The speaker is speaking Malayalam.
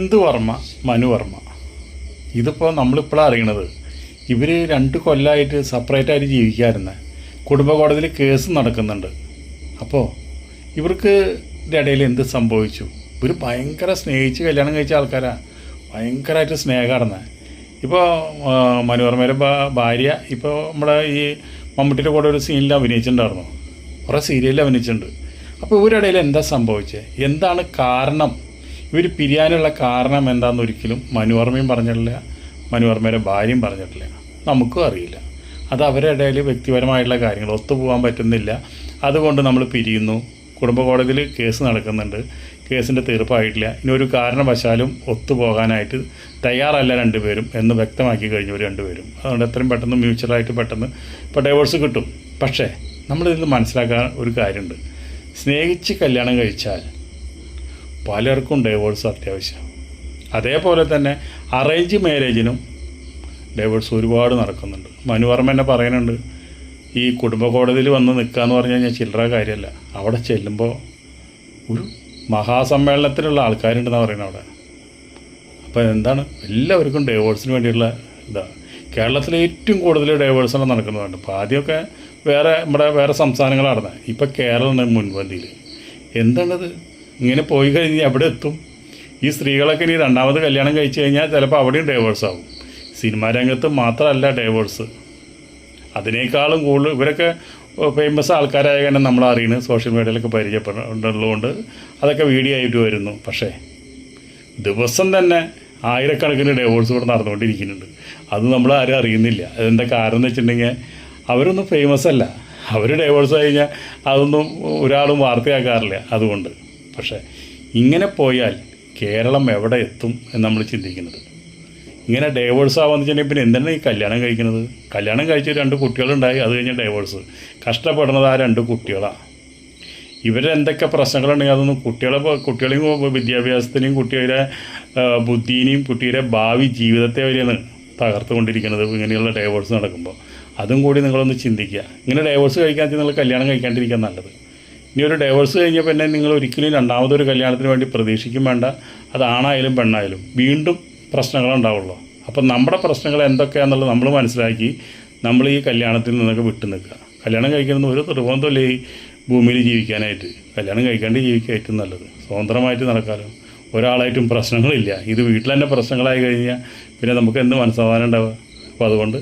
ബിന്ദു വർമ്മ, മനു വർമ്മ. ഇതിപ്പോൾ നമ്മളിപ്പോഴാണ് അറിയണത്. ഇവർ 2 കൊല്ലമായിട്ട് സെപ്പറേറ്റായിട്ട് ജീവിക്കാമായിരുന്നു. കുടുംബ കോടതിയിൽ കേസ് നടക്കുന്നുണ്ട്. അപ്പോൾ ഇവർക്ക് ഇടയിൽ എന്ത് സംഭവിച്ചു? ഇവർ ഭയങ്കര സ്നേഹിച്ച് കല്യാണം കഴിച്ച ആൾക്കാരാണ്. ഭയങ്കരമായിട്ട് സ്നേഹമായിരുന്നു. ഇപ്പോൾ മനുവർമ്മയുടെ ഭാര്യ ഇപ്പോൾ നമ്മുടെ ഈ മമ്മൂട്ടിയുടെ കൂടെ ഒരു സീനിൽ അഭിനയിച്ചിട്ടുണ്ടായിരുന്നു. കുറേ സീരിയലിൽ അഭിനയിച്ചിട്ടുണ്ട്. അപ്പോൾ ഇവരിടയിൽ എന്താ സംഭവിച്ചത്? എന്താണ് കാരണം? ഇവർ പിരിയാനുള്ള കാരണം എന്താണെന്ന് ഒരിക്കലും മനുവർമ്മയും പറഞ്ഞിട്ടില്ല, മനുവർമ്മയുടെ ഭാര്യയും പറഞ്ഞിട്ടില്ല. നമുക്കും അറിയില്ല. അത് അവരുടെ ഇടയിൽ വ്യക്തിപരമായിട്ടുള്ള കാര്യങ്ങൾ ഒത്തുപോകാൻ പറ്റുന്നില്ല. അതുകൊണ്ട് നമ്മൾ പിരിയുന്നു. കുടുംബ കോടതിയിൽ കേസ് നടക്കുന്നുണ്ട്. കേസിൻ്റെ തീർപ്പായിട്ടില്ല. ഇനി ഒരു കാരണവശാലും ഒത്തുപോകാനായിട്ട് തയ്യാറല്ല രണ്ടുപേരും എന്ന് വ്യക്തമാക്കി കഴിഞ്ഞവർ രണ്ടുപേരും. അതുകൊണ്ട് എത്രയും പെട്ടെന്ന് മ്യൂച്വലായിട്ട് പെട്ടെന്ന് ഇപ്പോൾ ഡൈവോഴ്സ് കിട്ടും. പക്ഷേ നമ്മളിതിൽ മനസ്സിലാക്കാൻ ഒരു കാര്യമുണ്ട്. സ്നേഹിച്ച് കല്യാണം കഴിച്ചാൽ പലർക്കും ഡൈവോഴ്സ് അത്യാവശ്യം. അതേപോലെ തന്നെ അറേഞ്ച് മാരേജിനും ഡൈവോഴ്സ് ഒരുപാട് നടക്കുന്നുണ്ട്. മനുവർമ്മ എന്നെ പറയുന്നുണ്ട്, ഈ കുടുംബ കോടതിയിൽ വന്ന് നിൽക്കുക എന്ന് പറഞ്ഞു കഴിഞ്ഞാൽ ചില്ലറ കാര്യമല്ല. അവിടെ ചെല്ലുമ്പോൾ ഒരു മഹാസമ്മേളനത്തിലുള്ള ആൾക്കാരുണ്ടെന്നാണ് പറയുന്നത് അവിടെ. അപ്പോൾ എന്താണ്, എല്ലാവർക്കും ഡൈവോഴ്സിന് വേണ്ടിയുള്ള ഇതാണ്. കേരളത്തിലെ ഏറ്റവും കൂടുതൽ ഡൈവോഴ്സാണ് നടക്കുന്നതുണ്ട്. അപ്പോൾ ആദ്യമൊക്കെ വേറെ സംസ്ഥാനങ്ങളാണ് നടന്നത്. ഇപ്പോൾ കേരളമാണ് മുൻപന്തിയിൽ. എന്താണത്? ഇങ്ങനെ പോയി കഴിഞ്ഞാൽ എവിടെ എത്തും? ഈ സ്ത്രീകളൊക്കെ ഇനി രണ്ടാമത് കല്യാണം കഴിച്ച് കഴിഞ്ഞാൽ ചിലപ്പോൾ അവിടെയും ഡൈവോഴ്സ് ആവും. സിനിമാ രംഗത്ത് മാത്രമല്ല ഡൈവോഴ്സ്, അതിനേക്കാളും കൂടുതൽ ഇവരൊക്കെ ഫേമസ് ആൾക്കാരായ കാരണം നമ്മൾ അറിയുന്നത് സോഷ്യൽ മീഡിയയിലൊക്കെ പരിചയപ്പെടുന്നുള്ളതുകൊണ്ട് അതൊക്കെ വീഡിയോ ആയിട്ട് വരുന്നു. പക്ഷേ ദിവസം തന്നെ ആയിരക്കണക്കിന് ഡൈവോഴ്സ് ഇവിടെ നടന്നുകൊണ്ടിരിക്കുന്നുണ്ട്. അത് നമ്മൾ ആരും അറിയുന്നില്ല. അതെന്താ കാരണം എന്ന് വെച്ചിട്ടുണ്ടെങ്കിൽ അവരൊന്നും ഫേമസ് അല്ല. അവർ ഡൈവോഴ്സ് കഴിഞ്ഞാൽ അതൊന്നും ഒരാളും വാർത്തയാക്കാറില്ല. അതുകൊണ്ട് പക്ഷേ ഇങ്ങനെ പോയാൽ കേരളം എവിടെ എത്തും എന്ന് നമ്മൾ ചിന്തിക്കുന്നത്. ഇങ്ങനെ ഡൈവോഴ്സ് ആവാന്ന് വെച്ചിട്ടുണ്ടെങ്കിൽ പിന്നെ എന്താണ് ഈ കല്യാണം കഴിക്കുന്നത്? കല്യാണം കഴിച്ച് 2 കുട്ടികളുണ്ടായി, അത് കഴിഞ്ഞ് ഡൈവോഴ്സ്. കഷ്ടപ്പെടുന്നത് ആ 2 കുട്ടികളാണ്. ഇവരെന്തൊക്കെ പ്രശ്നങ്ങളുണ്ടെങ്കിൽ അതൊന്നും കുട്ടികളെയും വിദ്യാഭ്യാസത്തിനെയും കുട്ടിയുടെ ബുദ്ധിയെയും കുട്ടിയുടെ ഭാവി ജീവിതത്തെ വരെയാണ് തകർത്തുകൊണ്ടിരിക്കുന്നത് ഇങ്ങനെയുള്ള ഡൈവോഴ്സ് നടക്കുമ്പോൾ. അതും കൂടി നിങ്ങളൊന്ന് ചിന്തിക്കുക. ഇങ്ങനെ ഡൈവോഴ്സ് കഴിക്കാൻ നിങ്ങൾ കല്യാണം കഴിക്കാണ്ടിരിക്കാൻ നല്ലത്. ഇനി ഒരു ഡൈവോഴ്സ് കഴിഞ്ഞാൽ പിന്നെ നിങ്ങൾ ഒരിക്കലും രണ്ടാമതൊരു കല്യാണത്തിന് വേണ്ടി പ്രതീക്ഷിക്കും വേണ്ട. അതാണായാലും പെണ്ണായാലും വീണ്ടും പ്രശ്നങ്ങളുണ്ടാവുള്ളൂ. അപ്പം നമ്മുടെ പ്രശ്നങ്ങൾ എന്തൊക്കെയാണെന്നുള്ളത് നമ്മൾ മനസ്സിലാക്കി നമ്മൾ ഈ കല്യാണത്തിൽ നിന്നൊക്കെ വിട്ടു നിൽക്കുക. കല്യാണം കഴിക്കുന്നത് ഒരു നിർബന്ധമില്ല ഈ ഭൂമിയിൽ ജീവിക്കാനായിട്ട്. കല്യാണം കഴിക്കാണ്ട് ജീവിക്കുക ഏറ്റവും നല്ലത്. സ്വതന്ത്രമായിട്ട് നടക്കാമല്ലോ, ഒരാളായിട്ടും പ്രശ്നങ്ങളില്ല. ഇത് വീട്ടിൽ തന്നെ പ്രശ്നങ്ങളായി കഴിഞ്ഞാൽ പിന്നെ നമുക്ക് എന്ത് മനസ്സമാധാനം ഉണ്ടാവുക? അപ്പോൾ അതുകൊണ്ട്